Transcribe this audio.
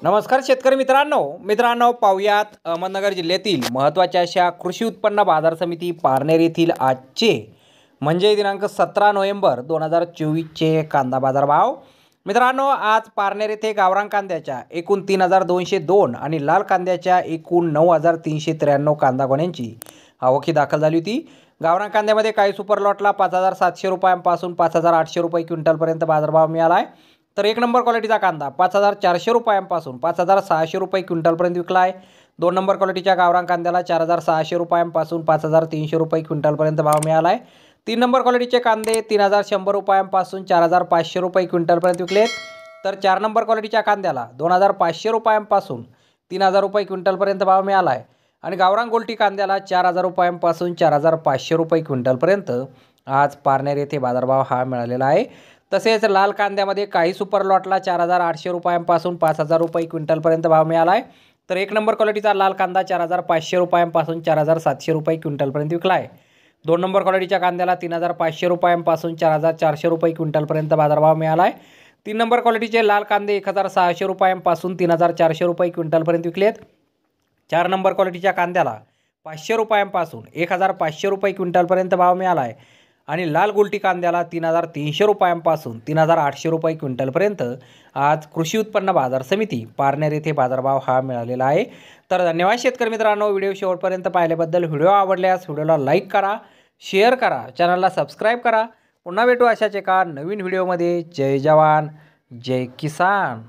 नमस्कार शेतकरी मित्रांनो पाहुयात अहमदनगर जिल्ह्यातील महत्त्वाच्या अशा कृषी उत्पन्न बाजार समिती पारनेर येथील आजचे म्हणजे दिनांक 17 नोव्हेंबर 2024चे कांदा बाजार भाव। मित्रांनो, आज पारनेर येथे गावरान कांद्याच्या एकूण 3202 आणि लाल कांद्याच्या एकूण 9393 कांदा गोण्यांची आवक दाखल झाली होती। गावरान कांद्यामध्ये काही सुपर लॉटला 5700 रुपयांपासून 5800 रुपये क्विंटलपर्यंत बाजारभाव मिळाला आहे। तर एक नंबर क्वालिटीचा कांदा 5400 रुपयांपासून 5600 रुपये क्विंटलपर्यंत विकला आहे। दोन नंबर क्वालिटीच्या गावरान कांद्याला 4600 रुपयांपासून 5300 रुपये क्विंटलपर्यंत भाव मिळाला आहे। तीन नंबर क्वालिटीचे कांदे 3100 रुपयांपासून 4500 रुपये क्विंटलपर्यंत विकले। तर चार नंबर क्वालिटीच्या कांद्याला 2500 रुपयांपासून 3000 रुपये क्विंटलपर्यंत भाव मिळाला आहे। आणि गावरान गोल्टी कांद्याला 4000 रुपयांपासून 4500 रुपये क्विंटलपर्यंत आज पारनेर येथे बाजारभाव हा मिळालेला आहे। तसेच लाल कांद्यामध्ये काही सुपर लॉटला 4800 रुपयांपासून 5000 रुपये क्विंटलपर्यंत भाव मिळाला आहे। तर एक नंबर क्वालिटीचा लाल कांदा 4500 रुपयांपासून 4700 रुपये क्विंटलपर्यंत विकला आहे। दोन नंबर क्वालिटीच्या कांद्याला 3500 रुपयांपासून 4400 रुपये क्विंटलपर्यंत बाजारभाव मिळाला आहे। तीन नंबर क्वालिटीचे लाल कांदे 1600 रुपयांपासून 3400 रुपये क्विंटलपर्यंत विकलेत। चार नंबर क्वालिटीच्या कांद्याला 500 रुपयांपासून 1500 रुपये क्विंटलपर्यंत भाव मिळाला आहे। आणि लाल गोल्टी कांद्याला 3300 रुपयांपासून 3800 रुपये क्विंटलपर्यंत आज कृषी उत्पन्न बाजार समिती पारनेर येथे बाजारभाव हा मिळालेला आहे। तर धन्यवाद शेतकरी मित्रांनो, व्हिडिओ शेवटपर्यंत पाहिल्याबद्दल। व्हिडिओ आवडल्यास व्हिडिओला लाईक करा, शेअर करा, चॅनलला सबस्क्राईब करा। पुन्हा भेटू अशाच एका नवीन व्हिडिओमध्ये। जय जवान जय किसान।